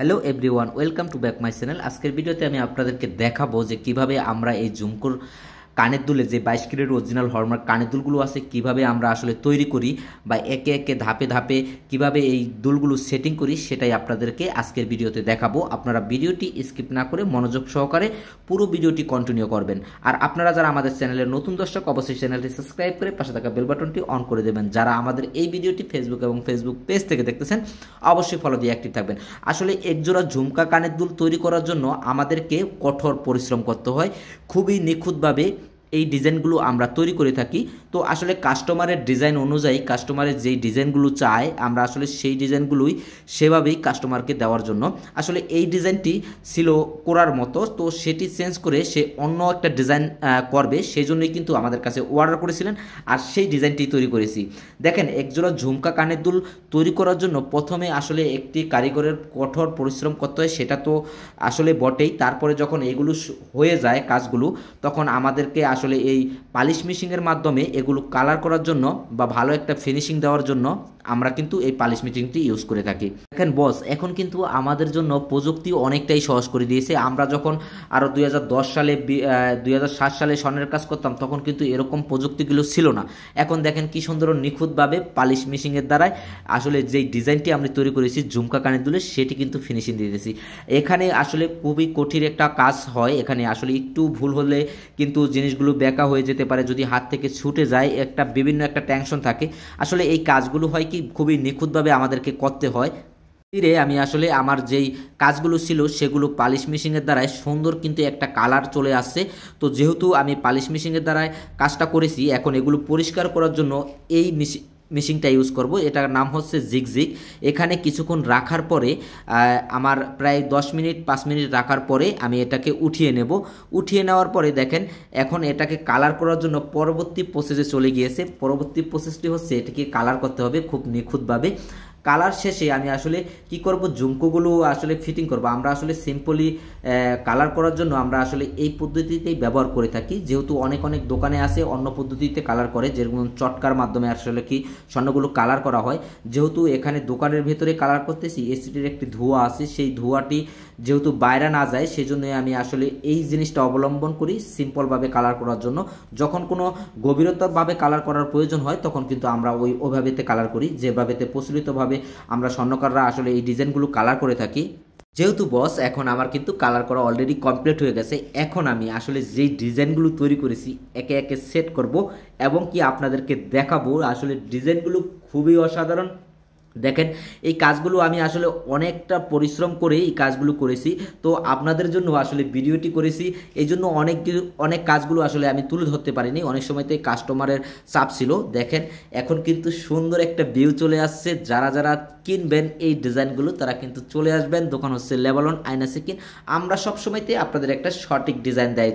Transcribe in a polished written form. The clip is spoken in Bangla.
Hello everyone, welcome to back my channel. আজকের ভিডিওতে আমি আপনাদেরকে দেখাবো যে কিভাবে আমরা এই ঝুমকোর কানের দুলে যে 22 ক্যারেট অরিজিনাল হলমার্ক কানের দুলগুলো আছে কিভাবে আমরা আসলে তৈরি করি বা একে একে ধাপে ধাপে কিভাবে এই দুলগুলো সেটিং করি সেটাই আপনাদেরকে আজকের ভিডিওতে দেখাবো। আপনারা ভিডিওটি স্কিপ না করে মনোযোগ সহকারে পুরো ভিডিওটি কন্টিনিউ করবেন। আর আপনারা যারা আমাদের চ্যানেলের নতুন দর্শক অবশ্যই চ্যানেলটি সাবস্ক্রাইব করে পাশে থাকা বেল বাটনটি অন করে দেবেন। যারা আমাদের এই ভিডিওটি ফেসবুক এবং ফেসবুক পেজ থেকে দেখতেছেন অবশ্যই ফলো দিয়ে অ্যাক্টিভ থাকবেন। আসলে একজোড়া ঝুমকা কানের দুল তৈরি করার জন্য আমাদেরকে কঠোর পরিশ্রম করতে হয়, খুবই নিখুঁতভাবে এই ডিজাইনগুলো আমরা তৈরি করে থাকি। তো আসলে কাস্টমারের ডিজাইন অনুযায়ী কাস্টমারের যেই ডিজাইনগুলো চায় আমরা আসলে সেই ডিজাইনগুলোই সেভাবেই কাস্টমারকে দেওয়ার জন্য আসলে এই ডিজাইনটি ছিল করার মতো, তো সেটি চেঞ্জ করে সে অন্য একটা ডিজাইন করবে, সেই জন্যই কিন্তু আমাদের কাছে অর্ডার করেছিলেন আর সেই ডিজাইনটি তৈরি করেছি। দেখেন, একজোড়া ঝুমকা কানের দুল তৈরি করার জন্য প্রথমে আসলে একটি কারিগরের কঠোর পরিশ্রম করতে হয়, সেটা তো আসলে বটেই। তারপরে যখন এগুলো হয়ে যায় কাজগুলো, তখন আমাদেরকে আসলে এই পালিশ মেশিনের মাধ্যমে এগুলো কালার করার জন্য বা ভালো একটা ফিনিশিং দেওয়ার জন্য আমরা কিন্তু এই পালিশ মেশিনটি ইউজ করে থাকি। দেখেন বস, এখন কিন্তু আমাদের জন্য প্রযুক্তি অনেকটাই সহজ করে দিয়েছে। আমরা যখন আরও 2010 সালে 2007 সালে স্বর্ণের কাজ করতাম তখন কিন্তু এরকম প্রযুক্তিগুলো ছিল না। এখন দেখেন কি সুন্দর নিখুঁতভাবে পালিশ মেশিনের দ্বারাই আসলে যেই ডিজাইনটি আমরা তৈরি করেছি ঝুমকা কানের দুলে সেটি কিন্তু ফিনিশিং দিয়ে দিয়েছি। এখানে আসলে খুবই কঠিন একটা কাজ হয়, এখানে আসলে একটু ভুল হলে কিন্তু জিনিসগুলো বেঁকা হয়ে যেতে পারে, যদি হাত থেকে ছুটে যায় বিভিন্ন একটা টেনশন থাকে। আসলে এই কাজগুলো হয় কি খুবই নিখুঁতভাবে আমাদেরকে করতে হয়। ধীরে আমি আসলে আমার যেই কাজগুলো ছিল সেগুলো পালিশ মেশিনের দ্বারাই সুন্দর কিন্তু একটা কালার চলে আসছে। তো যেহেতু আমি পালিশ মেশিনের দ্বারাই কাজটা করেছি, এখন এগুলো পরিষ্কার করার জন্য এই মেশিনটা ইউজ করব। এটার নাম হচ্ছে জিগজিগ। এখানে কিছুক্ষণ রাখার পরে আমার প্রায় 10 মিনিট 5 মিনিট রাখার পরে আমি এটাকে উঠিয়ে নেব। উঠিয়ে নেওয়ার পরে দেখেন এখন এটাকে কালার করার জন্য পরবর্তী প্রসেসে চলে গিয়েছে। পরবর্তী প্রসেসটি হচ্ছে এটাকে কালার করতে হবে খুব নিখুঁতভাবে। কালার শেষে আমি আসলে কি করব, ঝুমকোগুলো আসলে ফিটিং করব। আমরা আসলে সিম্পলি কালার করার জন্য আমরা আসলে এই পদ্ধতিতেই ব্যবহার করে থাকি, যেহেতু অনেক অনেক দোকানে আছে অন্য পদ্ধতিতে কালার করে, যেরকম চটকার মাধ্যমে আসলে কি স্বর্ণগুলো কালার করা হয়। যেহেতু এখানে দোকানের ভেতরে কালার করতেছি, এসিটির একটি ধোঁয়া আছে, সেই ধোঁয়াটি যেহেতু বাইরে না যায় সেজন্যই আমি আসলে এই জিনিসটা অবলম্বন করি সিম্পলভাবে কালার করার জন্য। যখন কোনো গভীরতাভাবে কালার করার প্রয়োজন হয় তখন কিন্তু আমরা ওইভাবেতে কালার করি, যেভাবেতে প্রচলিতভাবে আমরা স্বর্ণকাররা আসলে এই ডিজাইনগুলো কালার করে থাকি। যেহেতু বস এখন আমার কিন্তু কালার করা অলরেডি কমপ্লিট হয়ে গেছে, এখন আমি আসলে যেই ডিজাইনগুলো তৈরি করেছি একে একে সেট করব এবং কি আপনাদেরকে দেখাবো। আসলে ডিজাইনগুলো খুবই অসাধারণ। দেখেন, এই কাজগুলো আমি আসলে অনেকটা পরিশ্রম করে এই কাজগুলো করেছি, তো আপনাদের জন্য আসলে ভিডিওটি করেছি। এই জন্য অনেক কাজগুলো আসলে আমি তুলে ধরতে পারিনি, অনেক সময়তে কাস্টমারের চাপ ছিল। দেখেন এখন কিন্তু সুন্দর একটা ভিউ চলে আসছে। যারা যারা কিনবেন এই ডিজাইনগুলো তারা কিন্তু চলে আসবেন, দোকান হচ্ছে লেভেল 1 আয়না সিকিন। আমরা সবসময়তে আপনাদের একটা সঠিক ডিজাইন দেয়।